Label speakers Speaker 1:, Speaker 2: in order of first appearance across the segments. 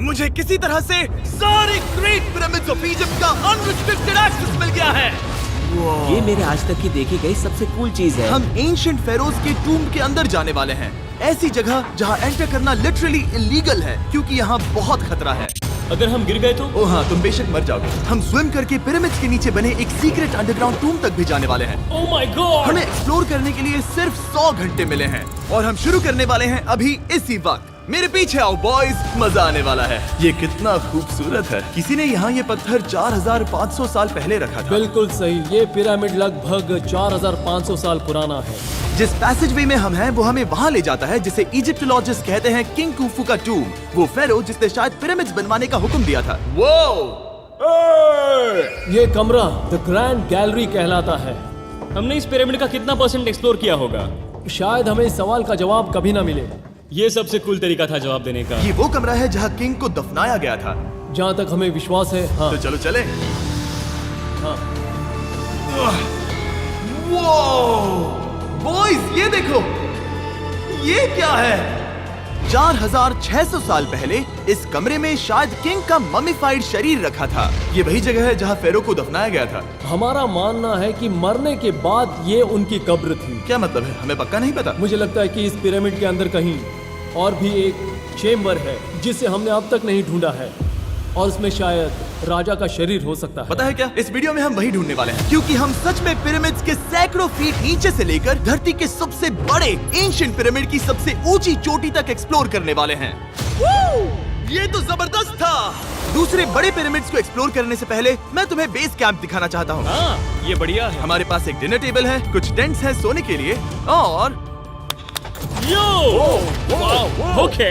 Speaker 1: मुझे किसी तरह से सारी ग्रेट पिरामिड्स ऑफ इजिप्ट का अनरिस्ट्रिक्टेड एक्सेस मिल गया है।
Speaker 2: ये मेरे आज तक की देखी गई सबसे कूल चीज है।
Speaker 1: हम एंशिएंट फेरोज के टूम्ब के अंदर जाने वाले हैं, ऐसी जगह जहां एंटर करना लिटरली इलीगल है क्योंकि यहाँ बहुत खतरा है।
Speaker 3: अगर हम गिर गए तो?
Speaker 1: ओ हाँ, तुम बेशक मर जाओगे। हम स्विम करके पिरामिड्स के नीचे बने एक सीक्रेट अंडरग्राउंड टूम्ब तक भी जाने वाले हैं।
Speaker 3: Oh my God!
Speaker 1: हमें एक्सप्लोर करने के लिए सिर्फ 100 घंटे मिले हैं और हम शुरू करने वाले हैं अभी इसी वक्त। मेरे पीछे आओ बॉयज, मजा आने वाला है। ये कितना खूबसूरत है। किसी ने यहाँ ये पत्थर 4500 साल पहले रखा था।
Speaker 4: बिल्कुल सही, ये पिरामिड लगभग 4500 साल पुराना है।
Speaker 1: जिस पैसेजवे में हम हैं वो हमें वहाँ ले जाता है जिसे इजिप्टोलॉजिस्ट कहते हैं किंग कुफू का टूम, वो फेरो जिसने शायद पिरामिड्स बनवाने का हुक्म दिया था। वो
Speaker 4: ये कमरा द ग्रैंड गैलरी कहलाता है।
Speaker 3: हमने इस पिरामिड का कितना % एक्सप्लोर किया होगा?
Speaker 4: शायद हमें इस सवाल का जवाब कभी ना मिले।
Speaker 3: ये सबसे कूल तरीका था जवाब देने का।
Speaker 1: ये वो कमरा है जहाँ किंग को दफनाया गया था।
Speaker 4: जहाँ तक हमें विश्वास है। हाँ,
Speaker 1: तो चलो चले।
Speaker 4: हाँ।
Speaker 1: बॉयज ये देखो, ये क्या है? 4600 साल पहले इस कमरे में शायद किंग का ममीफाइड शरीर रखा था। ये वही जगह है जहाँ फेरो को दफनाया गया था।
Speaker 4: हमारा मानना है कि मरने के बाद ये उनकी कब्र थी।
Speaker 1: क्या मतलब है? हमें पक्का नहीं पता।
Speaker 4: मुझे लगता है कि इस पिरामिड के अंदर कहीं और भी एक चेम्बर है जिसे हमने अब तक नहीं ढूंढा है और उसमें शायद राजा का शरीर हो सकता है।
Speaker 1: पता है क्या, इस वीडियो में हम वही ढूंढने वाले हैं क्योंकि हम सच में पिरामिड्स के सैकड़ों फीट नीचे से लेकर धरती के सबसे बड़े एंशिएंट पिरामिड की सबसे ऊंची चोटी तक एक्सप्लोर करने वाले हैं। ये तो जबरदस्त था। दूसरे बड़े पिरामिड्स को एक्सप्लोर करने से पहले मैं तुम्हें बेस कैंप दिखाना चाहता हूँ।
Speaker 3: हाँ, ये बढ़िया है।
Speaker 1: हमारे पास एक डिनर टेबल है, कुछ टेंट्स हैं सोने के लिए और
Speaker 3: यो! वाओ! ओके।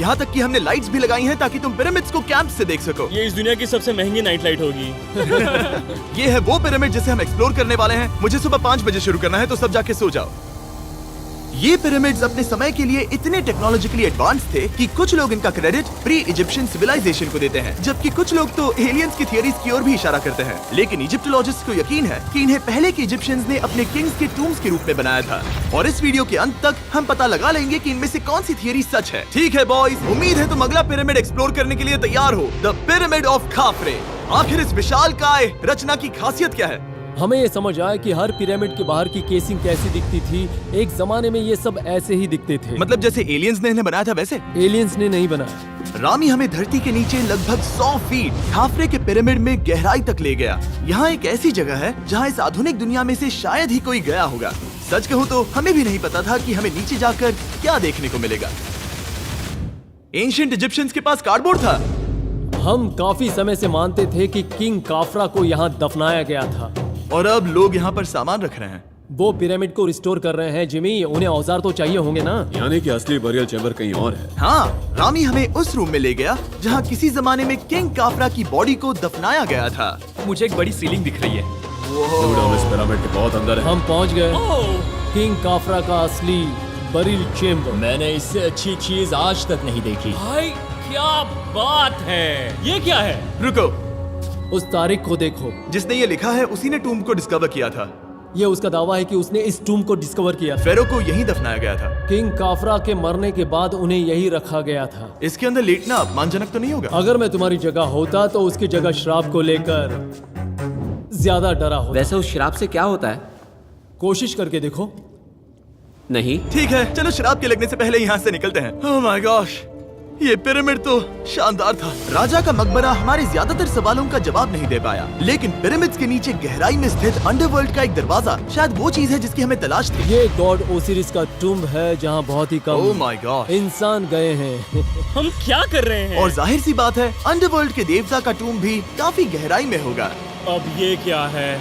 Speaker 1: यहाँ तक कि हमने लाइट्स भी लगाई हैं ताकि तुम पिरामिड्स को कैंप से देख सको।
Speaker 3: ये इस दुनिया की सबसे महंगी नाइट लाइट होगी।
Speaker 1: ये है वो पिरामिड जिसे हम एक्सप्लोर करने वाले हैं। मुझे सुबह 5 बजे शुरू करना है तो सब जाके सो जाओ। ये पिरामिड्स अपने समय के लिए इतने टेक्नोलॉजिकली एडवांस थे कि कुछ लोग इनका क्रेडिट प्री इजिप्शियन सिविलाइजेशन को देते हैं, जबकि कुछ लोग तो एलियंस की थियरीज की ओर भी इशारा करते हैं। लेकिन इजिप्टोलॉजिस्ट को यकीन है कि इन्हें पहले के इजिप्शियंस ने अपने किंग्स के टूम्स के रूप में बनाया था। और इस वीडियो के अंत तक हम पता लगा लेंगे कि इनमें से कौन सी थियरी सच है। ठीक है बॉयज, उम्मीद है तुम अगला पिरामिड एक्सप्लोर करने के लिए तैयार हो, द पिरामिड ऑफ खाफरे। आखिर इस विशालकाय रचना की खासियत क्या है?
Speaker 4: हमें ये समझ आया कि हर पिरामिड के बाहर की केसिंग कैसी दिखती थी। एक जमाने में ये सब ऐसे ही दिखते थे।
Speaker 1: मतलब जैसे एलियंस ने इन्हें बनाया था वैसे?
Speaker 4: एलियंस ने नहीं बनाया।
Speaker 1: रामी हमें धरती के नीचे लगभग 100 फीट खाफरे के पिरामिड में गहराई तक ले गया। यहाँ एक ऐसी जगह है जहाँ इस आधुनिक दुनिया में से शायद ही कोई गया होगा। सच कहूँ तो हमें भी नहीं पता था कि हमें नीचे जाकर क्या देखने को मिलेगा। एंशिएंट इजिप्शियंस के पास कार्डबोर्ड था।
Speaker 4: हम काफी समय से मानते थे कि किंग काफरा को यहाँ दफनाया गया था
Speaker 1: और अब लोग यहाँ पर सामान रख रहे हैं।
Speaker 4: वो पिरामिड को रिस्टोर कर रहे हैं। जिमी, उन्हें औजार तो चाहिए होंगे ना?
Speaker 5: यानी कि असली बरियल चैम्बर कहीं और है।
Speaker 1: हाँ, रामी हमें उस रूम में ले गया जहाँ किसी जमाने में किंग काफरा की बॉडी को दफनाया गया था।
Speaker 3: मुझे एक बड़ी सीलिंग दिख रही है।
Speaker 5: दुर्गा, हम इस पिरामिड के बहुत अंदर है।
Speaker 4: हम पहुँच गए
Speaker 3: ओह!
Speaker 4: किंग काफरा का असली बरिल चेम्बर।
Speaker 6: मैंने इससे अच्छी चीज आज तक नहीं देखी।
Speaker 3: भाई क्या बात है! ये क्या है?
Speaker 1: रुको,
Speaker 4: उस तारीख को देखो।
Speaker 1: जिसने ये लिखा है उसी ने टूम्ब को डिस्कवर किया था।
Speaker 4: ये उसका दावा है कि उसने इस टूम को डिस्कवर किया था।
Speaker 1: फेरो को यहीं दफनाया गया था।
Speaker 4: किंग काफरा के मरने के बाद उन्हें यही रखा गया था।
Speaker 1: इसके अंदर लेटना अपमानजनक तो नहीं होगा?
Speaker 4: अगर मैं तुम्हारी जगह होता तो उसकी जगह श्राप को लेकर ज्यादा डरा होता।
Speaker 2: वैसे उस शराब से क्या होता है?
Speaker 4: कोशिश करके देखो।
Speaker 2: नहीं।
Speaker 1: ठीक है, चलो शराब के लगने से पहले यहाँ से निकलते हैं। ओह माय गॉश, ये पिरामिड तो शानदार था। राजा का मकबरा हमारे ज्यादातर सवालों का जवाब नहीं दे पाया, लेकिन पिरामिड्स के नीचे गहराई में स्थित अंडरवर्ल्ड का एक दरवाजा शायद वो चीज है जिसकी हमें तलाश थी।
Speaker 4: ये गॉड ओसिरिस का टूम्ब है जहाँ बहुत ही
Speaker 1: ओह
Speaker 4: कम
Speaker 1: माय गॉड,
Speaker 4: इंसान गए हैं।
Speaker 3: हम क्या कर रहे हैं?
Speaker 1: और जाहिर सी बात है अंडरवर्ल्ड के देवता का टूम्ब भी काफी गहराई में होगा।
Speaker 3: अब ये क्या है?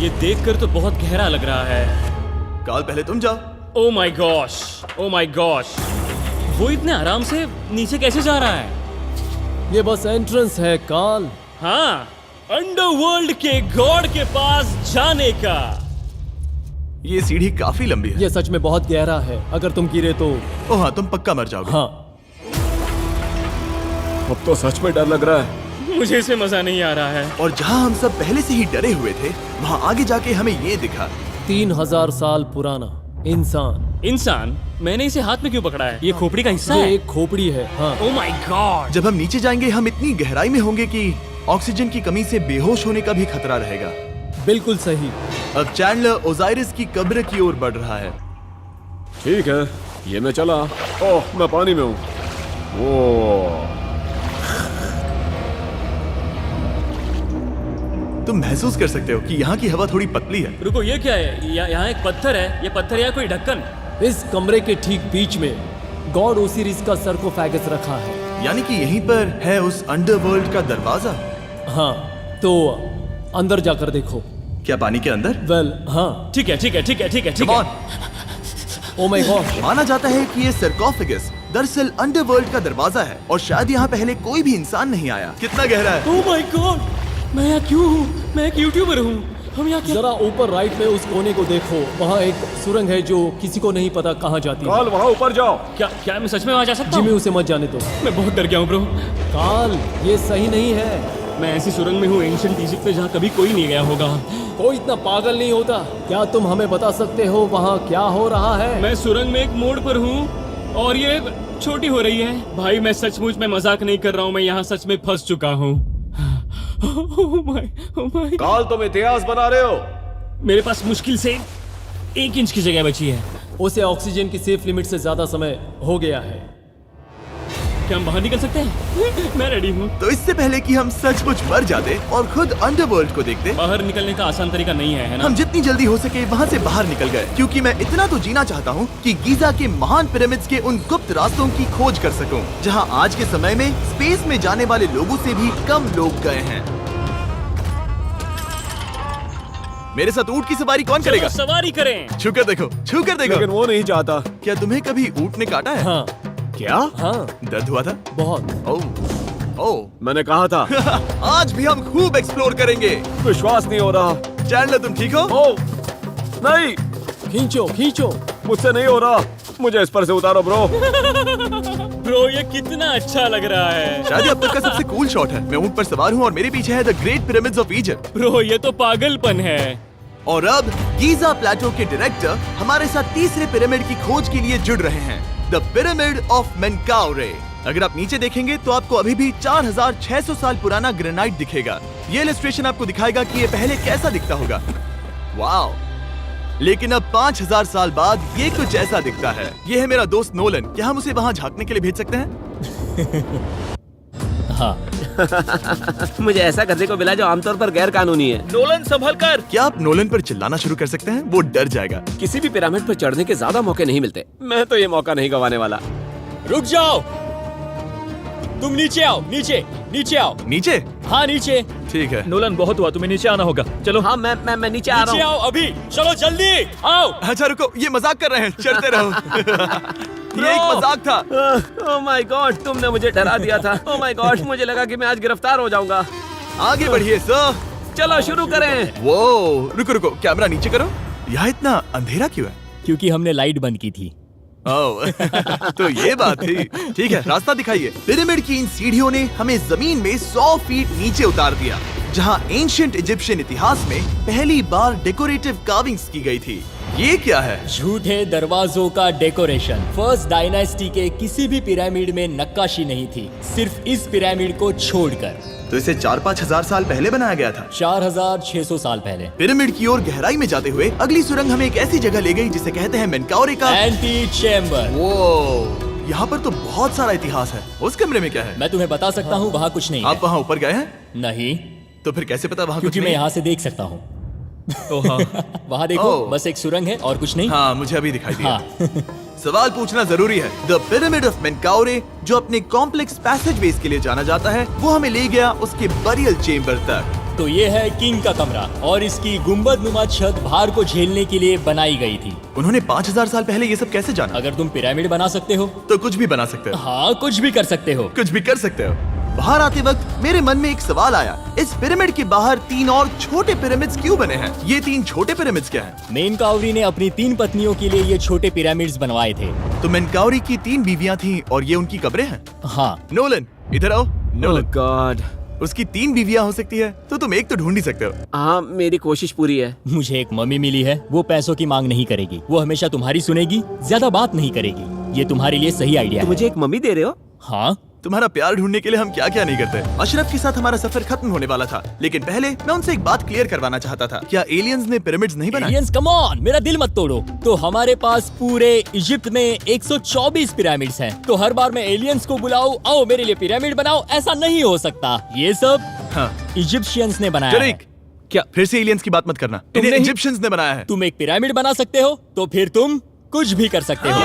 Speaker 3: ये देखकर तो बहुत गहरा लग रहा है।
Speaker 1: काल, पहले तुम जाओ।
Speaker 3: Oh my gosh! Oh my gosh! वो इतने आराम से नीचे कैसे जा रहा है?
Speaker 4: ये बस एंट्रेंस है काल।
Speaker 3: हाँ, अंडरवर्ल्ड के गॉड के पास जाने का।
Speaker 1: ये सीढ़ी काफी लंबी है।
Speaker 4: ये सच में बहुत गहरा है। अगर तुम गिरे तो
Speaker 1: ओह हाँ, तुम पक्का मर जाओगे।
Speaker 4: हाँ।
Speaker 5: अब तो सच में डर लग रहा है।
Speaker 3: मुझे इसमें मजा नहीं आ रहा है।
Speaker 1: और जहाँ हम सब पहले से ही डरे हुए थे, वहाँ आगे जाके हमें ये दिखा।
Speaker 4: 3000 साल पुराना इंसान
Speaker 3: इंसान, मैंने इसे हाथ में क्यों पकड़ा है? ये खोपड़ी का हिस्सा
Speaker 4: ये
Speaker 3: है।
Speaker 4: एक खोपड़ी है। हाँ,
Speaker 3: ओह माय गॉड।
Speaker 1: जब हम नीचे जाएंगे हम इतनी गहराई में होंगे कि ऑक्सीजन की कमी से बेहोश होने का भी खतरा रहेगा।
Speaker 4: बिल्कुल सही।
Speaker 1: अब चैंडलर ओजाइरिस की कब्र की ओर बढ़ रहा है।
Speaker 5: ठीक है, ये मैं चला। ओह, मैं पानी में हूँ। वो
Speaker 1: तुम महसूस कर सकते हो कि यहाँ की हवा थोड़ी पतली है।
Speaker 3: रुको, ये क्या है? यहाँ एक पत्थर है। ये पत्थर या कोई ढक्कन?
Speaker 4: इस कमरे के ठीक बीच में गॉड ओसिरिस का सर्कोफेगस रखा है।
Speaker 1: यानी कि यहीं पर है उस अंडरवर्ल्ड का दरवाजा।
Speaker 4: हाँ, तो अंदर जाकर देखो।
Speaker 1: क्या पानी के अंदर?
Speaker 4: वेल, हाँ।
Speaker 3: ठीक है, ठीक है, ठीक है, ठीक है, ठीक
Speaker 1: Come
Speaker 3: है।
Speaker 1: on।
Speaker 4: Oh my God.
Speaker 1: माना जाता है कि ये सर्कोफेगस दरअसल अंडरवर्ल्ड का दरवाजा है और शायद यहाँ पहले कोई भी इंसान नहीं आया। कितना गहरा है?
Speaker 3: ओह माय गॉड, मैं यहाँ क्यों हूँ? मैं एक यूट्यूबर हूँ। हम यहाँ क्या?
Speaker 4: जरा ऊपर राइट में उस कोने को देखो, वहाँ एक सुरंग है जो किसी को नहीं पता कहाँ जाती है।
Speaker 5: काल, वहाँ ऊपर जाओ।
Speaker 3: क्या मैं सच में वहाँ जा सकता
Speaker 4: जिमी,
Speaker 3: हूँ?
Speaker 4: उसे मत जाने दो।
Speaker 3: मैं बहुत डर गया हूँ ब्रो।
Speaker 4: काल, ये सही नहीं है।
Speaker 3: मैं ऐसी सुरंग में हूँ एंशिएंट इजिप्ट में जहाँ कभी कोई नहीं गया होगा।
Speaker 4: कोई इतना पागल नहीं होता। क्या तुम हमें बता सकते हो वहाँ क्या हो रहा है?
Speaker 3: मैं सुरंग में एक मोड़ पर हूँ और ये छोटी हो रही है। भाई मैं सचमुच में मजाक नहीं कर रहा हूँ, मैं यहाँ सच में फंस चुका हूँ। Oh my.
Speaker 5: काल, तुम इतिहास बना रहे हो।
Speaker 3: मेरे पास मुश्किल से 1 इंच की जगह बची है।
Speaker 4: उसे ऑक्सीजन की सेफ लिमिट से ज्यादा समय हो गया है।
Speaker 3: क्या हम बाहर निकल सकते हैं? मैं रेडी हूँ।
Speaker 1: तो इससे पहले कि हम सचमुच मर जाते और खुद अंडरवर्ल्ड को देखते,
Speaker 3: बाहर निकलने का आसान तरीका नहीं है ना?
Speaker 1: हम जितनी जल्दी हो सके वहाँ से बाहर निकल गए, क्योंकि मैं इतना तो जीना चाहता हूँ कि गीजा के महान पिरामिड्स के उन गुप्त रास्तों की खोज कर सकूं, जहाँ आज के समय में स्पेस में जाने वाले लोगों से भी कम लोग गए हैं। मेरे साथ ऊंट की सवारी कौन करेगा?
Speaker 3: चलो सवारी करें।
Speaker 1: छूकर देखो, छूकर देखो।
Speaker 5: लेकिन वो नहीं चाहता।
Speaker 1: क्या तुम्हें कभी ऊंट ने काटा है?
Speaker 4: हाँ
Speaker 1: क्या?
Speaker 4: हाँ,
Speaker 1: दर्द हुआ था?
Speaker 4: बहुत।
Speaker 1: ओह
Speaker 5: मैंने कहा था।
Speaker 1: आज भी हम खूब एक्सप्लोर करेंगे।
Speaker 5: विश्वास नहीं हो रहा।
Speaker 1: चैंडलर तुम ठीक हो?
Speaker 5: ओह, नहीं,
Speaker 4: खींचो खींचो।
Speaker 5: मुझसे नहीं हो रहा। मुझे इस पर से उतारो ब्रो।
Speaker 3: ब्रो ये कितना अच्छा लग रहा है।
Speaker 1: शायद ये अब तक का सबसे कूल शॉट है। मैं ऊंट पर सवार हूँ और मेरे पीछे है the great pyramids of Egypt.
Speaker 3: Bro ये तो पागलपन है।
Speaker 1: और अब गीजा प्लेटो के डायरेक्टर हमारे साथ तीसरे पिरामिड की खोज के लिए जुड़ रहे हैं, द पिरामिड ऑफ मेनकाउरे। अगर आप नीचे देखेंगे तो आपको अभी भी 4600 साल पुराना ग्रेनाइट दिखेगा। ये इलस्ट्रेशन आपको दिखाएगा कि ये पहले कैसा दिखता होगा। वाओ! लेकिन अब 5000 साल बाद ये कुछ ऐसा दिखता है। ये है मेरा दोस्त नोलन। क्या हम उसे वहाँ झांकने के लिए भेज सकते हैं?
Speaker 2: हाँ। मुझे ऐसा करने को मिला जो आमतौर पर गैर कानूनी है।
Speaker 3: नोलन संभल कर।
Speaker 1: क्या आप नोलन पर चिल्लाना शुरू कर सकते हैं? वो डर जाएगा।
Speaker 2: किसी भी पिरामिड पर चढ़ने के ज्यादा मौके नहीं मिलते। मैं तो ये मौका नहीं गंवाने वाला।
Speaker 6: रुक जाओ, तुम नीचे आओ। नीचे नीचे आओ।
Speaker 1: नीचे?
Speaker 6: हाँ नीचे।
Speaker 1: ठीक है।
Speaker 3: नोलन बहुत हुआ, तुम्हें नीचे आना होगा। चलो।
Speaker 2: हाँ मैं नीचे आ
Speaker 6: नीचे
Speaker 2: रहा हूँ।
Speaker 6: आओ अभी। चलो जल्दी आओ।
Speaker 1: अच्छा रुको, ये मजाक कर रहे हैं। चढ़ते रहो। ये एक मजाक था।
Speaker 2: ओह माय गॉड, तुमने मुझे डरा दिया था। ओह माय गॉड, मुझे लगा कि मैं आज गिरफ्तार हो जाऊंगा।
Speaker 1: आगे बढ़िए सर।
Speaker 2: चलो शुरू करें।
Speaker 1: वो रुको रुको, कैमरा नीचे करो। यहाँ इतना अंधेरा क्यों है?
Speaker 6: क्योंकि हमने लाइट बंद की थी।
Speaker 1: ओह, तो ये बात थी। ठीक है, रास्ता दिखाइए। पिरामिड की इन सीढ़ियों ने हमें जमीन में 100 फीट नीचे उतार दिया, जहाँ एंशिएंट इजिप्शियन इतिहास में पहली बार डेकोरेटिव कार्विंग्स की गई थी। ये क्या है?
Speaker 6: झूठे दरवाजों का डेकोरेशन। फर्स्ट डायनेस्टी के किसी भी पिरामिड में नक्काशी नहीं थी, सिर्फ इस पिरामिड को छोड़कर।
Speaker 1: तो इसे 4-5 हजार साल पहले बनाया गया था।
Speaker 6: 4600 साल पहले।
Speaker 1: पिरामिड की ओर गहराई में जाते हुए अगली सुरंग हमें एक ऐसी जगह ले गई जिसे कहते हैं मेनकाउरे का
Speaker 6: एंटी चेम्बर।
Speaker 1: वो यहाँ पर तो बहुत सारा इतिहास है। उस कमरे में क्या है?
Speaker 6: मैं तुम्हें बता सकता हूँ, वहाँ कुछ नहीं
Speaker 1: आप
Speaker 6: है।
Speaker 1: वहाँ ऊपर गए हैं?
Speaker 6: नहीं,
Speaker 1: तो फिर कैसे पता वहाँ कुछ
Speaker 6: क्योंकि मैं
Speaker 1: नहीं?
Speaker 6: यहाँ से देख सकता हूँ। वहाँ देखो,
Speaker 1: ओह।
Speaker 6: बस एक सुरंग है और कुछ नहीं।
Speaker 1: हाँ, मुझे अभी दिखाई दिया।
Speaker 6: हाँ।
Speaker 1: सवाल पूछना जरूरी है। द पिरामिड ऑफ मेनकाउरे, जो अपने कॉम्प्लेक्स पैसेजवेज के लिए जाना जाता है, वो हमें ले गया उसके बरियल चेम्बर तक।
Speaker 6: तो ये है किंग का कमरा और इसकी गुंबदनुमा छत भार को झेलने के लिए बनाई गई थी।
Speaker 1: उन्होंने 5000 साल पहले ये सब कैसे जाना?
Speaker 6: अगर तुम पिरामिड बना सकते हो
Speaker 1: तो कुछ भी बना सकते हो।
Speaker 6: हाँ कुछ भी कर सकते हो।
Speaker 1: कुछ भी कर सकते हो। बाहर आते वक्त मेरे मन में एक सवाल आया, इस पिरामिड के बाहर 3 और छोटे पिरामिड्स क्यों बने हैं? ये 3 छोटे पिरामिड्स क्या हैं?
Speaker 6: मेनकाउरी ने अपनी 3 पत्नियों के लिए ये छोटे पिरामिड्स बनवाए थे।
Speaker 1: तो मेनकाउरी की 3 बीवियां थीं और ये उनकी कब्रें हैं।
Speaker 6: हाँ।
Speaker 1: नोलन इधर आओ। नोलन,
Speaker 2: गॉड,
Speaker 1: उसकी 3 बीवियां हो सकती है, तो तुम एक तो ढूंढ ही सकते हो।
Speaker 2: हाँ, मेरी कोशिश पूरी है।
Speaker 6: मुझे एक मम्मी मिली है, वो पैसों की मांग नहीं करेगी, वो हमेशा तुम्हारी सुनेगी, ज्यादा बात नहीं करेगी। ये तुम्हारे लिए सही आइडिया
Speaker 2: तो
Speaker 6: है।
Speaker 2: मुझे एक मम्मी दे रहे हो?
Speaker 6: हाँ,
Speaker 1: तुम्हारा प्यार ढूंढने के लिए हम क्या क्या नहीं करते। अशरफ के साथ हमारा सफर खत्म होने वाला था, लेकिन पहले मैं उनसे एक बात क्लियर करवाना चाहता था। क्या एलियंस ने पिरामिड्स नहीं बनाए?
Speaker 6: एलियंस कम ऑन, मेरा दिल मत तोड़ो। तो हमारे पास पूरे इजिप्ट में 124 पिरामिड्स हैं। तो हर बार मैं एलियंस को बुलाऊं, आओ मेरे लिए पिरामिड बनाओ, ऐसा नहीं हो सकता। ये सब
Speaker 1: हाँ,
Speaker 6: इजिप्शियंस ने बनाया है।
Speaker 1: टरीक, क्या फिर से एलियंस की बात मत करना। इन्हें
Speaker 6: नहीं-
Speaker 1: इजिप्शियंस ने बनाया है।
Speaker 6: तुम एक पिरामिड बना सकते हो, तो फिर तुम कुछ भी कर सकते हो।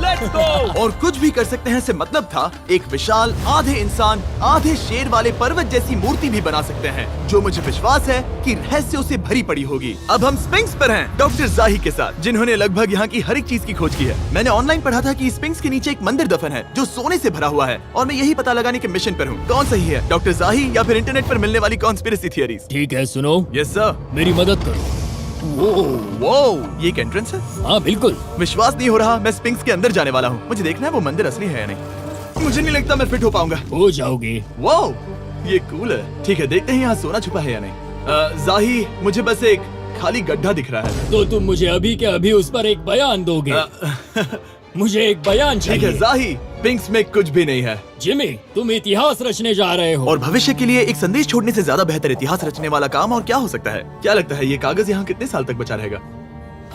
Speaker 2: Let's go.
Speaker 1: और कुछ भी कर सकते हैं से मतलब था एक विशाल आधे इंसान आधे शेर वाले पर्वत जैसी मूर्ति भी बना सकते हैं, जो मुझे विश्वास है कि रहस्यों से भरी पड़ी होगी। अब हम स्पिंक्स पर हैं, डॉक्टर जाही के साथ, जिन्होंने लगभग यहाँ की हर एक चीज की खोज की है। मैंने ऑनलाइन पढ़ा था कि स्पिंक्स के नीचे एक मंदिर दफन है जो सोने से भरा हुआ है, और मैं यही पता लगाने के मिशन पर हूँ। कौन सही है, डॉक्टर जाही या फिर इंटरनेट पर मिलने वाली कॉन्स्पिरेसी थियरीज?
Speaker 6: ठीक है, सुनो,
Speaker 1: यस सर।
Speaker 6: मेरी मदद करो।
Speaker 1: वो ये एक एंट्रेंस है?
Speaker 6: हाँ बिल्कुल।
Speaker 1: विश्वास नहीं हो रहा, मैं स्पिंक्स के अंदर जाने वाला हूँ। मुझे देखना है वो मंदिर असली है या नहीं। मुझे नहीं लगता मैं फिट हो पाऊंगा।
Speaker 6: हो जाओगे।
Speaker 1: वाओ, ये कूल है। ठीक है, देखते हैं यहाँ सोना छुपा है या नहीं। जाही, मुझे बस एक खाली गड्ढा दिख रहा है।
Speaker 6: तो तुम मुझे अभी के अभी उस पर एक बयान दोगे? मुझे एक बयान
Speaker 1: ठीक है
Speaker 6: चाहिए।
Speaker 1: जाही, स्पिंक्स में कुछ भी नहीं है।
Speaker 6: जिमी, तुम इतिहास रचने जा रहे हो।
Speaker 1: और भविष्य के लिए एक संदेश छोड़ने से ज्यादा बेहतर इतिहास रचने वाला काम और क्या हो सकता है? क्या लगता है ये कागज यहाँ कितने साल तक बचा रहेगा?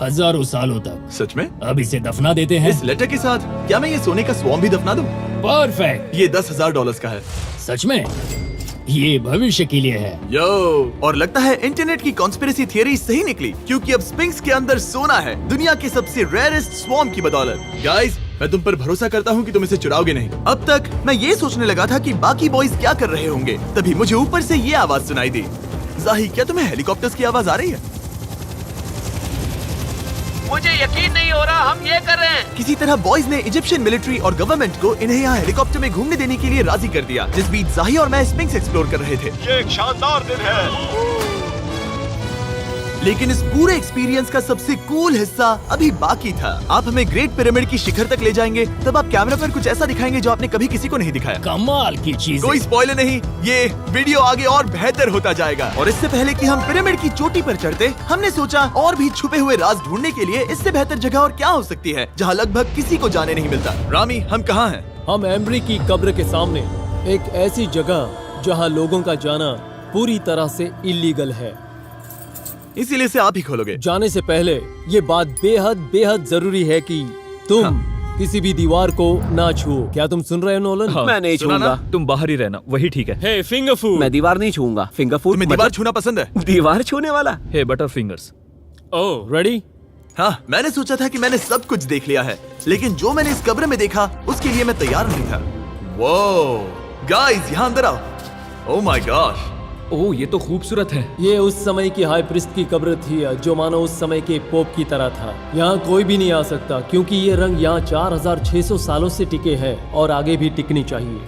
Speaker 6: हजारों सालों तक।
Speaker 1: सच में?
Speaker 6: अब इसे दफना देते हैं।
Speaker 1: इस लेटर के साथ क्या मैं ये सोने का स्वॉर्म भी दफना दूं?
Speaker 6: परफेक्ट।
Speaker 1: ये $10,000 का है।
Speaker 6: सच में? ये भविष्य के लिए है।
Speaker 1: यो, और लगता है इंटरनेट की कॉन्स्पिरेसी थियरी सही निकली, क्योंकि अब स्पिंक्स के अंदर सोना है, दुनिया के सबसे रेयरेस्ट स्वॉर्म की बदौलत। गाइस, मैं तुम पर भरोसा करता हूँ कि तुम इसे चुराओगे नहीं। अब तक मैं ये सोचने लगा था कि बाकी बॉयज क्या कर रहे होंगे, तभी मुझे ऊपर से ये आवाज सुनाई दी। जाही, क्या तुम्हें हेलीकॉप्टर्स की आवाज आ रही है?
Speaker 2: मुझे यकीन नहीं हो रहा हम ये कर रहे हैं।
Speaker 1: किसी तरह बॉयज ने इजिप्शियन मिलिट्री और गवर्नमेंट को इन्हें यहाँ हेलीकॉप्टर में घूमने देने के लिए राजी कर दिया, जिस बीच जाही और मैं स्पिंक्स एक्सप्लोर कर रहे थे।
Speaker 5: ये एक शानदार दिन है।
Speaker 1: लेकिन इस पूरे एक्सपीरियंस का सबसे कूल हिस्सा अभी बाकी था। आप हमें ग्रेट पिरामिड की शिखर तक ले जाएंगे, तब आप कैमरा पर कुछ ऐसा दिखाएंगे जो आपने कभी किसी को नहीं दिखाया।
Speaker 6: कमाल की चीज।
Speaker 1: कोई स्पॉइलर नहीं, ये वीडियो आगे और बेहतर होता जाएगा। और इससे पहले कि हम पिरामिड की चोटी पर चढ़ते, हमने सोचा और भी छुपे हुए राज ढूंढने के लिए इससे बेहतर जगह और क्या हो सकती है, जहाँ लगभग किसी को जाने नहीं मिलता। रामी, हम कहाँ हैं?
Speaker 4: हम एम्ब्री की कब्र के सामने, एक ऐसी जगह जहां लोगों का जाना पूरी तरह से इलीगल है।
Speaker 1: इसीलिए से आप ही खोलोगे।
Speaker 4: जाने से पहले ये बात बेहद बेहद जरूरी है कि तुम किसी भी दीवार को ना छुओ। क्या तुम सुन रहे हो नोलन?
Speaker 2: मैं नहीं
Speaker 1: सुना ना?
Speaker 2: छूंगा।
Speaker 7: तुम बाहर ही रहना, वही ठीक है।
Speaker 3: हे फिंगर फूड।
Speaker 2: मैं दीवार नहीं छूंगा। फिंगर फूड
Speaker 1: तुम्हें दीवार छूना पसंद है?
Speaker 2: दीवार छूने वाला?
Speaker 7: हे बटर फिंगर्स।
Speaker 3: ओह,
Speaker 4: रेडी?
Speaker 1: हाँ, मैंने सोचा था कि मैंने सब कुछ देख लिया है, लेकिन जो मैंने इस कब्र में देखा उसके लिए मैं तैयार नहीं था। वो गाइस, यहाँ अंदर आओ। ओह माय गॉश,
Speaker 7: ओह, ये तो खूबसूरत है।
Speaker 4: ये उस समय की हाई प्रिस्ट की कब्र थी, जो मानो उस समय के पोप की तरह था। यहाँ कोई भी नहीं आ सकता, क्योंकि ये रंग यहाँ 4600 सालों से टिके हैं और आगे भी टिकनी चाहिए।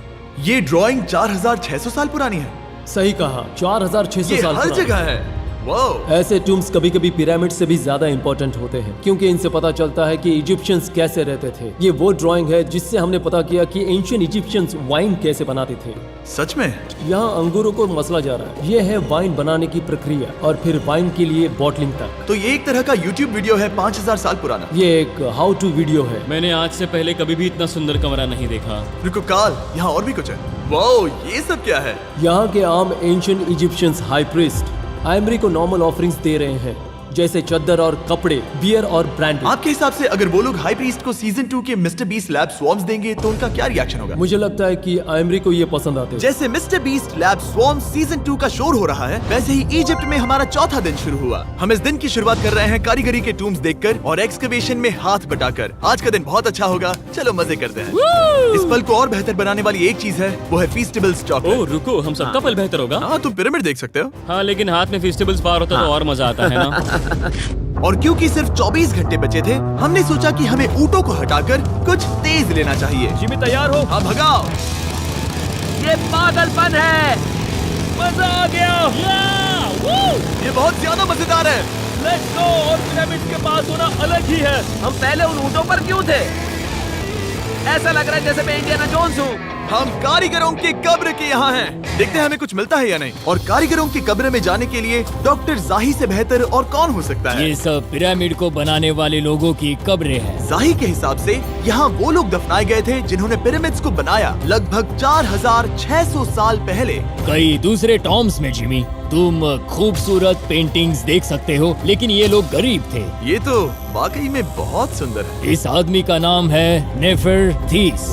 Speaker 1: ये ड्राइंग 4600 साल पुरानी है।
Speaker 4: सही कहा, 4600
Speaker 1: ये
Speaker 4: साल
Speaker 1: हर
Speaker 4: पुरानी।
Speaker 1: जगह है। वाओ,
Speaker 4: ऐसे टूम्स कभी कभी पिरामिड से भी ज्यादा इंपॉर्टेंट होते हैं, क्योंकि इनसे पता चलता है कि इजिप्शियंस कैसे रहते थे। ये वो ड्राइंग है जिससे हमने पता किया कि एंशिएंट इजिप्शियंस वाइन कैसे बनाते थे।
Speaker 1: सच में?
Speaker 4: यहाँ अंगूरों को मसला जा रहा है। ये है वाइन बनाने की प्रक्रिया और फिर वाइन के लिए बॉटलिंग तक।
Speaker 1: तो ये एक तरह का YouTube वीडियो है 5000 साल पुराना।
Speaker 4: ये एक हाउ टू वीडियो है।
Speaker 3: मैंने आज से पहले कभी भी इतना सुंदर कमरा नहीं देखा।
Speaker 1: रुको काल, यहाँ और भी कुछ है। वाओ, ये सब क्या है?
Speaker 4: यहाँ के आम एंशिएंट इजिप्शियंस हाई प्रीस्ट आयमरी को नॉर्मल ऑफरिंग्स दे रहे हैं, जैसे चद्दर और कपड़े, बियर और ब्रांड।
Speaker 1: आपके हिसाब से अगर वो लोग हाई प्रीस्ट को सीजन 2 के मिस्टर बीस्ट लैब स्वॉर्म्स देंगे तो उनका क्या रिएक्शन होगा?
Speaker 4: मुझे लगता है कि आयमरी को ये पसंद आते हैं।
Speaker 1: जैसे मिस्टर बीस्ट लैब स्वॉर्म्स सीजन 2 का शोर हो रहा है, वैसे ही इजिप्ट में हमारा चौथा दिन शुरू हुआ। हम इस दिन की शुरुआत कर रहे हैं कारीगरी के टूम्स देखकर और एक्सकवेशन में हाथ बटाकर। आज का दिन बहुत अच्छा होगा, चलो मजे करते हैं। इस पल को और बेहतर बनाने वाली एक चीज है, वो है फीस्टेबल्स
Speaker 3: ओह
Speaker 1: चॉकलेट।
Speaker 3: रुको, हम सबका पल बेहतर होगा।
Speaker 1: हाँ, तुम पिरामिड देख सकते हो।
Speaker 3: हाँ, लेकिन हाथ में फेस्टिवल्स बार होता तो और मजा आता है ना।
Speaker 1: और क्योंकि सिर्फ 24 घंटे बचे थे, हमने सोचा कि हमें ऊँटों को हटाकर कुछ तेज लेना चाहिए।
Speaker 7: जिमी तैयार हो?
Speaker 1: हाँ, भगाओ।
Speaker 2: ये पागलपन है।
Speaker 3: मजा आ गया।
Speaker 1: ये बहुत ज्यादा मजेदार है।
Speaker 3: Let's go. और पिरामिड के पास होना अलग ही है।
Speaker 2: हम पहले उन ऊँटों पर क्यों थे? ऐसा लग रहा है जैसे मैं इंडियाना जोन्स हूँ।
Speaker 1: हम कारीगरों की कब्र के यहाँ हैं। देखते हैं हमें कुछ मिलता है या नहीं। और कारीगरों की कब्र में जाने के लिए डॉक्टर जाही से बेहतर और कौन हो सकता है।
Speaker 6: ये सब पिरामिड को बनाने वाले लोगों की कब्रें हैं।
Speaker 1: जाही के हिसाब से यहाँ वो लोग दफनाए गए थे जिन्होंने पिरामिड्स को बनाया लगभग 4600 साल पहले।
Speaker 6: कई दूसरे टॉम्स में जिमी, तुम खूबसूरत पेंटिंग्स देख सकते हो, लेकिन ये लोग गरीब थे।
Speaker 1: ये तो वाकई में बहुत सुंदर है।
Speaker 6: इस आदमी का नाम है नेफरथीस।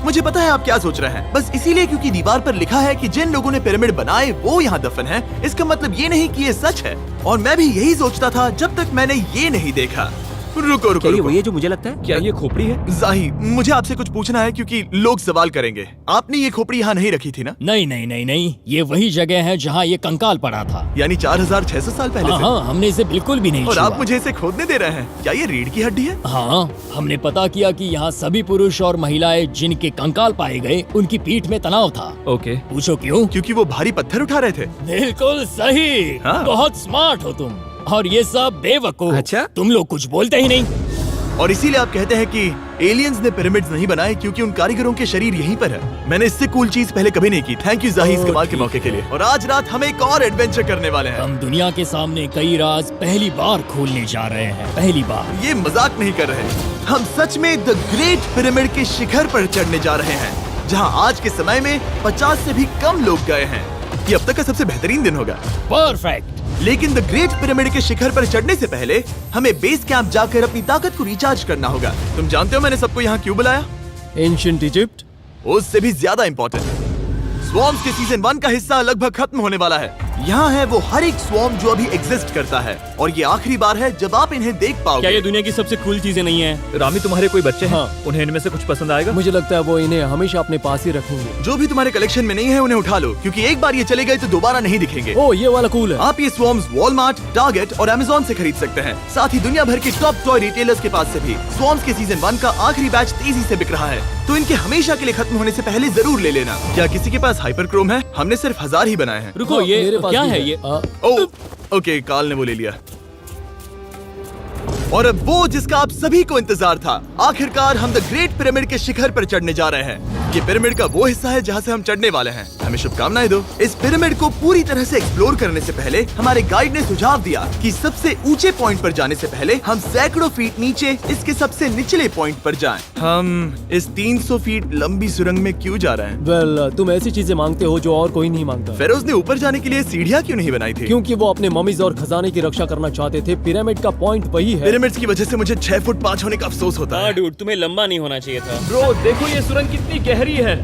Speaker 1: मुझे पता है आप क्या सोच रहे हैं, बस इसीलिए क्योंकि दीवार पर लिखा है कि जिन लोगों ने पिरामिड बनाए वो यहाँ दफन है, इसका मतलब ये नहीं कि ये सच है। और मैं भी यही सोचता था जब तक मैंने ये नहीं देखा। रुको रुको
Speaker 2: क्या ये
Speaker 1: रुको।
Speaker 2: वही है जो मुझे लगता है? क्या ये खोपड़ी है?
Speaker 1: जाही, मुझे आपसे कुछ पूछना है क्योंकि लोग सवाल करेंगे। आपने ये खोपड़ी यहाँ नहीं रखी थी ना?
Speaker 6: नहीं नहीं नहीं नहीं, ये वही जगह है जहाँ ये कंकाल पड़ा था।
Speaker 1: यानी 4600 साल पहले
Speaker 6: हाँ
Speaker 1: से?
Speaker 6: हाँ, हमने इसे बिल्कुल भी नहीं
Speaker 1: और
Speaker 6: छुआ।
Speaker 1: आप मुझे इसे खोदने दे रहे हैं? क्या ये रीढ़ की हड्डी है?
Speaker 6: हाँ, हमने पता किया कि यहाँ सभी पुरुष और महिलाएं जिनके कंकाल पाए गए उनकी पीठ में तनाव था।
Speaker 7: ओके।
Speaker 6: पूछो क्यों?
Speaker 1: क्योंकि वो भारी पत्थर उठा रहे थे।
Speaker 6: बिल्कुल सही।
Speaker 1: हाँ।
Speaker 6: बहुत स्मार्ट हो तुम। और ये सब बेवकूफ।
Speaker 2: अच्छा?
Speaker 6: तुम लोग कुछ बोलते ही नहीं।
Speaker 1: और इसीलिए आप कहते हैं कि एलियंस ने पिरामिड्स नहीं बनाए क्योंकि उन कारीगरों के शरीर यहीं पर है। मैंने इससे कूल चीज पहले कभी नहीं की। थैंक यू जाही इस कमाल के मौके के लिए। और आज रात हम एक और एडवेंचर करने वाले हैं।
Speaker 6: हम दुनिया के सामने कई राज पहली बार खोलने जा रहे हैं। पहली बार।
Speaker 1: ये मजाक नहीं कर रहे। हम सच में द ग्रेट पिरामिड के शिखर पर चढ़ने जा रहे हैं, जहां आज के समय में 50 से भी कम लोग गए हैं। ये अब तक का सबसे बेहतरीन दिन होगा।
Speaker 6: परफेक्ट।
Speaker 1: लेकिन द ग्रेट पिरामिड के शिखर पर चढ़ने से पहले हमें बेस कैंप जाकर अपनी ताकत को रिचार्ज करना होगा। तुम जानते हो मैंने सबको यहाँ क्यों बुलाया?
Speaker 4: Ancient Egypt.
Speaker 1: उससे भी ज्यादा इम्पोर्टेंट, स्वॉर्म्स के सीजन 1 का हिस्सा लगभग खत्म होने वाला है। यहाँ है वो हर एक स्वॉर्म जो अभी एग्जिस्ट करता है, और ये आखिरी बार है जब आप इन्हें देख
Speaker 3: क्या
Speaker 1: पाओगे।
Speaker 3: ये दुनिया की सबसे कूल चीजें नहीं है?
Speaker 7: रामी, तुम्हारे कोई बच्चे हैं?
Speaker 4: हाँ।
Speaker 7: उन्हें इनमें से कुछ पसंद आएगा?
Speaker 4: मुझे लगता है वो इन्हें हमेशा अपने पास ही रखेंगे।
Speaker 1: जो भी तुम्हारे कलेक्शन में नहीं है उन्हें उठा लो, क्योंकि एक बार ये चले गए तो दोबारा नहीं दिखेंगे।
Speaker 4: ओ, ये वाला कूल है।
Speaker 1: आप ये स्वॉर्म्स वॉलमार्ट, टारगेट और अमेज़न से खरीद सकते हैं। साथ ही दुनिया भर के टॉप टॉय रिटेलर्स के पास से भी। स्वॉर्म्स के सीजन 1 का आखिरी बैच तेजी से बिक रहा है, तो इनके हमेशा के लिए खत्म होने से पहले जरूर ले लेना। क्या किसी के पास हाइपर क्रोम है? हमने सिर्फ 1000 ही बनाए हैं।
Speaker 3: रुको,
Speaker 4: हाँ,
Speaker 3: ये
Speaker 4: मेरे पास
Speaker 3: क्या
Speaker 4: भी
Speaker 3: है ये?
Speaker 1: ओके, काल ने वो ले लिया। और अब वो जिसका आप सभी को इंतजार था, आखिरकार हम द ग्रेट पिरामिड के शिखर पर चढ़ने जा रहे हैं। ये पिरामिड का वो हिस्सा है जहाँ से हम चढ़ने वाले हैं। हमें शुभकामनाएं दो। इस पिरामिड को पूरी तरह से एक्सप्लोर करने से पहले हमारे गाइड ने सुझाव दिया कि सबसे ऊंचे पॉइंट पर जाने से पहले हम सैकड़ों फीट नीचे इसके सबसे निचले पॉइंट पर जाएं। हम इस 300 फीट लंबी सुरंग में क्यों जा रहे हैं?
Speaker 4: वेल, तुम ऐसी चीजें मांगते हो जो और कोई नहीं मांगता।
Speaker 1: फेरोज ने ऊपर जाने के लिए सीढ़ियाँ क्यों नहीं बनाई थी?
Speaker 4: क्योंकि वो अपने ममीज और खजाने की रक्षा करना चाहते थे। पिरामिड का पॉइंट वही है।
Speaker 1: पिरामिड्स की वजह से मुझे 6 फुट 5 होने का अफसोस होता
Speaker 3: हाँ
Speaker 1: है।
Speaker 3: डूड, तुम्हें लंबा नहीं होना चाहिए था।
Speaker 7: ब्रो, देखो ये सुरंग कितनी गहरी है।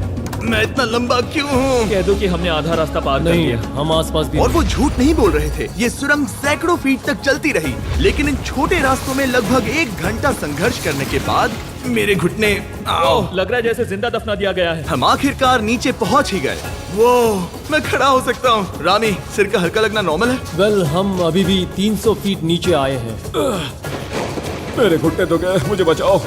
Speaker 1: मैं इतना लंबा क्यों हूँ?
Speaker 7: कह दो कि हमने आधा रास्ता पार कर
Speaker 4: नहीं,
Speaker 7: लिया।
Speaker 4: हम आसपास भी
Speaker 1: और वो झूठ नहीं बोल रहे थे। ये सुरंग सैकड़ों फीट तक चलती रही, लेकिन इन छोटे रास्तों में लगभग 1 घंटा संघर्ष करने के बाद मेरे घुटने
Speaker 7: ओह, लग रहा है जैसे जिंदा दफना दिया गया है।
Speaker 1: हम आखिरकार नीचे पहुंच ही गए। वो मैं खड़ा हो सकता हूँ। रामी, सिर का हल्का लगना नॉर्मल है?
Speaker 4: वेल, हम अभी भी 300 फीट नीचे आए हैं।
Speaker 5: मेरे घुटने तो गए, मुझे बचाओ।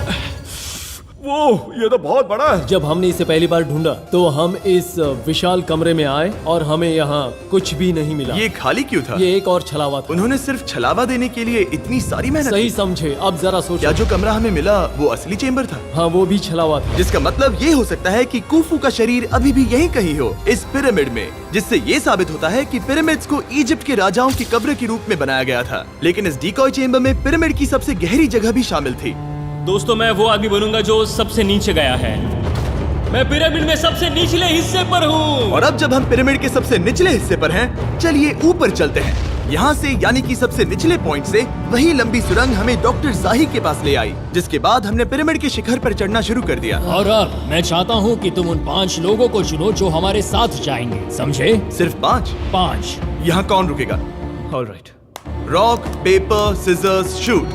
Speaker 5: वो ये तो बहुत बड़ा है।
Speaker 4: जब हमने इसे पहली बार ढूंढा तो हम इस विशाल कमरे में आए और हमें यहाँ कुछ भी नहीं मिला।
Speaker 1: ये खाली क्यों था?
Speaker 4: ये एक और छलावा था।
Speaker 1: उन्होंने सिर्फ छलावा देने के लिए इतनी सारी मेहनत
Speaker 4: सही
Speaker 1: की।
Speaker 4: समझे। अब जरा
Speaker 1: क्या
Speaker 4: सोचो।
Speaker 1: जो कमरा हमें मिला वो असली चेम्बर था?
Speaker 4: हाँ, वो भी छलावा था।
Speaker 1: जिसका मतलब ये हो सकता है कि कुफू का शरीर अभी भी यहीं कहीं हो, इस पिरामिड में, जिससे ये साबित होता है कि पिरामिड्स को इजिप्ट के राजाओं की कब्र के रूप में बनाया गया था। लेकिन इस डिकॉय चेम्बर में पिरामिड की सबसे गहरी जगह भी शामिल थी।
Speaker 3: दोस्तों, मैं वो आदमी बनूंगा जो सबसे नीचे गया है। मैं पिरामिड में सबसे निचले हिस्से पर हूँ।
Speaker 1: और अब जब हम पिरामिड के सबसे निचले हिस्से पर हैं, चलिए ऊपर चलते हैं। यहाँ से, यानी कि सबसे निचले पॉइंट से, वही लंबी सुरंग हमें डॉक्टर जाही के पास ले आई, जिसके बाद हमने पिरामिड के शिखर पर चढ़ना शुरू कर दिया।
Speaker 6: और अब मैं चाहता हूँ कि तुम उन 5 लोगों को चुनो जो हमारे साथ जाएंगे, समझे?
Speaker 1: सिर्फ 5?
Speaker 6: 5।
Speaker 1: यहाँ कौन रुकेगा?
Speaker 7: Alright.
Speaker 1: Rock, paper, scissors, shoot.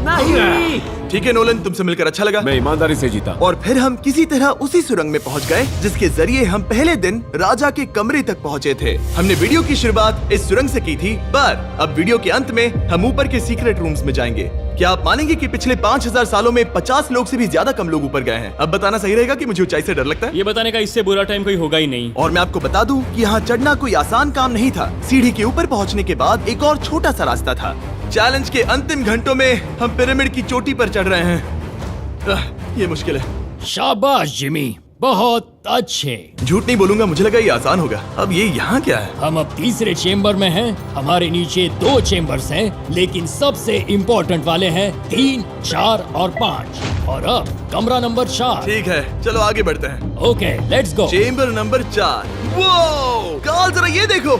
Speaker 2: नहीं।
Speaker 1: ठीक है नोलन, तुमसे मिलकर अच्छा लगा।
Speaker 5: मैं ईमानदारी से जीता।
Speaker 1: और फिर हम किसी तरह उसी सुरंग में पहुंच गए जिसके जरिए हम पहले दिन राजा के कमरे तक पहुंचे थे। हमने वीडियो की शुरुआत इस सुरंग से की थी, पर अब वीडियो के अंत में हम ऊपर के सीक्रेट रूम्स में जाएंगे। क्या आप मानेंगे कि पिछले 5000 सालों में 50 लोग से भी ज्यादा कम लोग ऊपर गए हैं? अब बताना सही रहेगा कि मुझे ऊंचाई से डर लगता है।
Speaker 3: ये बताने का इससे बुरा टाइम कोई होगा ही नहीं।
Speaker 1: और मैं आपको बता दूं कि यहाँ चढ़ना कोई आसान काम नहीं था। सीढ़ी के ऊपर पहुँचने के बाद एक और छोटा सा रास्ता था। चैलेंज के अंतिम घंटों में हम पिरामिड की चोटी पर चढ़ रहे हैं। ये मुश्किल है।
Speaker 6: शाबाश जिमी, बहुत अच्छे।
Speaker 1: झूठ नहीं बोलूंगा, मुझे लगा ये आसान होगा। अब ये यहाँ क्या है?
Speaker 6: हम अब तीसरे चेम्बर में हैं। हमारे नीचे 2 चेम्बर्स हैं, लेकिन सबसे इम्पोर्टेंट वाले हैं 3, 4 और 5। और अब कमरा नंबर 4।
Speaker 1: ठीक है, चलो आगे बढ़ते हैं।
Speaker 6: Okay, let's go.
Speaker 1: Chamber number 4। वो कार्ल, जरा ये देखो।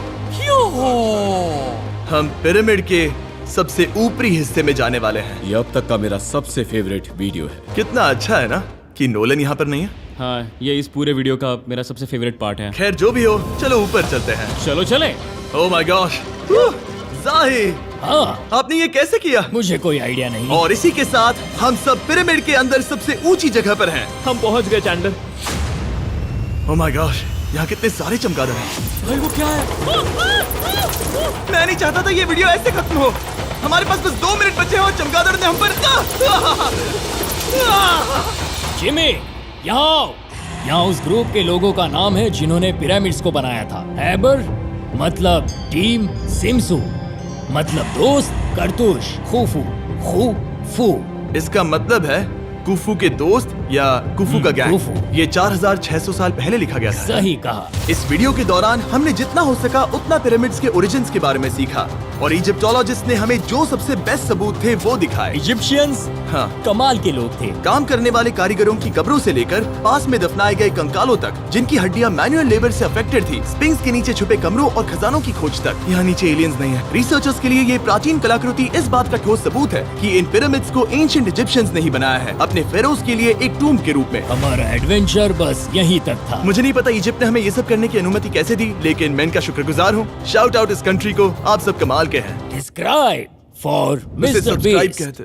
Speaker 1: हम पिरामिड के सबसे ऊपरी हिस्से में जाने वाले हैं।
Speaker 5: ये अब तक का मेरा सबसे फेवरेट वीडियो है।
Speaker 1: कितना अच्छा है ना कि नोलन यहाँ पर नहीं है।
Speaker 3: हाँ, ये इस पूरे वीडियो का मेरा सबसे फेवरेट पार्ट है।
Speaker 1: खैर जो भी हो, चलो ऊपर चलते हैं।
Speaker 3: चलो चले।
Speaker 1: ओह माय गॉश, जाहिर,
Speaker 6: हाँ,
Speaker 1: आपने ये कैसे किया?
Speaker 6: मुझे कोई आइडिया नहीं।
Speaker 1: और इसी के साथ हम सब पिरामिड के अंदर सबसे ऊंची जगह पर हैं।
Speaker 7: हम पहुंच गए चैंडलर।
Speaker 1: ओह माय गॉश, यहाँ कितने सारे चमगादड़ हैं।
Speaker 6: भाई वो क्या है?
Speaker 1: मैं नहीं चाहता था ये वीडियो ऐसे खत्म हो। हमारे पास बस 2 मिनट बचे हैं और चमगादड़ ने हम पर
Speaker 6: जिमी, यहाँ आओ। यहाँ उस ग्रुप के लोगों का नाम है जिन्होंने पिरामिड्स को बनाया था। एबर मतलब टीम, सिमसू मतलब दोस्त, करतुश, खुफू, खुफू।
Speaker 1: इसका मतलब है कुफू के दोस्त या कुफू का गैंग।
Speaker 6: कुफू।
Speaker 1: ये 4600 साल पहले लिखा गया था।
Speaker 6: सही कहा।
Speaker 1: इस वीडियो के दौरान हमने जितना हो सका उतना पिरामिड्स के ओरिजिन्स के बारे में सीखा और इजिप्टोलॉजिस्ट ने हमें जो सबसे बेस्ट सबूत थे वो दिखाए।
Speaker 6: इजिप्शियंस
Speaker 1: हाँ,
Speaker 6: कमाल के लोग थे।
Speaker 1: काम करने वाले कारीगरों की कब्रों से लेकर पास में दफनाए गए कंकालों तक, जिनकी हड्डियां मैनुअल लेबर से अफेक्टेड थी, स्पिंक्स के नीचे छुपे कमरों और खजानों की खोज तक। यहाँ नीचे एलियंस नहीं है। रिसर्चर्स के लिए ये प्राचीन कलाकृति इस बात का ठोस सबूत है कि इन पिरामिड्स को एंशिएंट इजिप्शियंस ने ही बनाया है, अपने फेरोज के लिए एक टूम्ब के रूप में।
Speaker 6: हमारा एडवेंचर बस यहीं तक था।
Speaker 1: मुझे नहीं पता इजिप्ट ने हमें ये सब करने की अनुमति कैसे दी, लेकिन मैं इनका शुक्रगुजार हूँ। शाउट आउट इस कंट्री को, आप सब कमाल के हैं।
Speaker 6: डिस्क्राइब फॉर
Speaker 1: उसे
Speaker 6: मिस्टर
Speaker 1: सब्सक्राइब
Speaker 6: बीस्ट।
Speaker 1: कहते